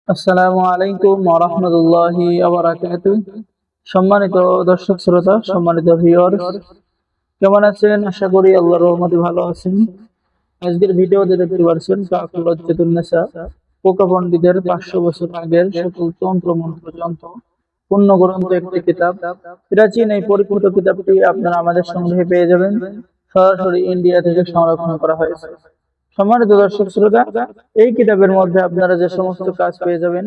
আসসালামু আলাইকুম ওয়া রাহমাতুল্লাহি ওয়া বারাকাতুহু। সম্মানিত দর্শক শ্রোতা, সম্মানিত ভিউয়ার্স, কেমন আছেন? আশা করি আল্লাহর রহমতে ভালো আছেন। আজকের ভিডিওতে দেখতে পাচ্ছেন কাকুরাজ্জাতুন নেসা, পোকা পণ্ডিতের 500 বছর আগের সকল তন্ত্র মন্ত্র যন্ত্র পূর্ণ গ্রন্থ একটি কিতাব। প্রাচীন এই পরিপূর্ণ কিতাবটি আপনারা আমাদের সংগ্রহে পেয়ে যাবেন। সরাসরি ইন্ডিয়া থেকে সংরক্ষণ করা হয়েছে। সম্মানিত দর্শক শ্রোতা, এই কিতাবের মধ্যে আপনারা যে সমস্ত কাজ পেয়ে যাবেন,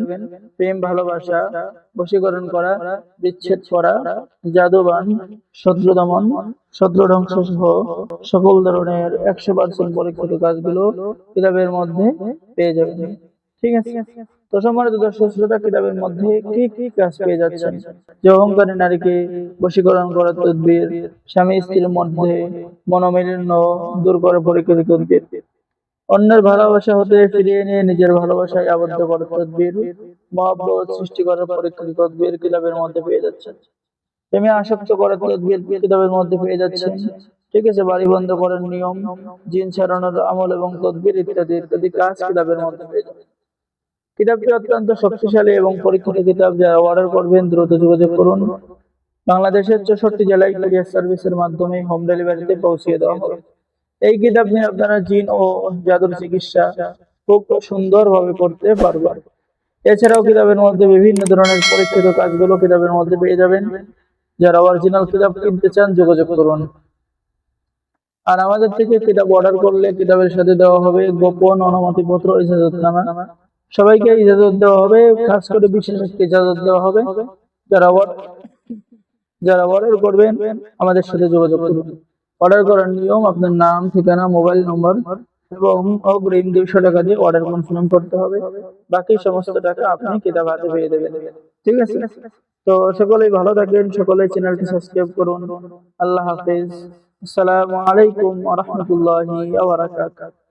প্রেম, ভালোবাসা, বশীকরণ করা, বিচ্ছেদ করা, জাদুবান, শত্রু দমন, শত্রু ধ্বংস সহ সকল ধরনের 100% পরীক্ষিত কাজগুলো কিতাবের মধ্যে পেয়ে যাবেন। ঠিক আছে? তো সম্মানিত দর্শক শ্রোতা, কিতাবের মধ্যে কি কি কাজ পেয়ে যাচ্ছেন? যে অহংকারী নারীকে বশীকরণ করার তদবির, স্বামী স্ত্রীর মধ্যে মনোমালিন্য দূর করে পরীক্ষিত তদবির, অন্যের ভালোবাসা হতে ফিরিয়ে নিয়ে নিজের ভালোবাসায় আবদ্ধ করার তদবির, মহব্বত সৃষ্টি করার পরীক্ষিত তদবির কিতাবের মধ্যে পেয়ে যাচ্ছেন। প্রেমে আসক্ত করার তদবির কিতাবের মধ্যে পেয়ে যাচ্ছেন। ঠিক আছে? বাড়ি বন্ধ করার নিয়ম, জিন ছাড়ানোর আমল এবং তদবির ইত্যাদি ইত্যাদি কাজ কিতাবের মধ্যে পেয়ে যাবেন। কিতাবটি অত্যন্ত শক্তিশালী এবং পরীক্ষিত কিতাব। যারা অর্ডার করবেন দ্রুত যোগাযোগ করুন। বাংলাদেশের 64 জেলায় কুরিয়ার সার্ভিসের মাধ্যমে হোম ডেলিভারিতে পৌঁছিয়ে দেওয়া হবে। এই কিতাব নিয়ে আপনারা জিন ও জাদুর চিকিৎসা খুব সুন্দরভাবে করতে পারবেন। এছাড়াও কিতাবের মধ্যে বিভিন্ন ধরনের পরীক্ষিত কাজগুলো কিতাবের মধ্যে পেয়ে যাবেন। যারা অরিজিনাল কিতাব কিনতে চান যোগাযোগ করুন। আর আমাদের থেকে কিতাব অর্ডার করলে কিতাবের সাথে দেওয়া হবে গোপন অনুমতিপত্র, ইজাজতনামা। সবাইকে ইজাজত দেওয়া হবে, খাস করে বিশেষ একটি ইজাজত দেওয়া হবে। যারা যারা অর্ডার করবেন আমাদের সাথে যোগাযোগ করুন। অর্ডার করার নিয়ম: আপনার নাম, ঠিকানা, মোবাইল নম্বর এবং অগ্রিম 200 টাকা দিয়ে অর্ডার কনফার্ম করতে হবে। বাকি সমস্ত টাকা আপনি কিতাব হাতে পেয়ে দেবেন। ঠিক আছে? তো সকলেই ভালো থাকেন, সকলেই চ্যানেলটি সাবস্ক্রাইব করুন। আল্লাহ হাফেজ। আসসালামু আলাইকুম ওয়া রাহমাতুল্লাহি ওয়া বারাকাতুহু।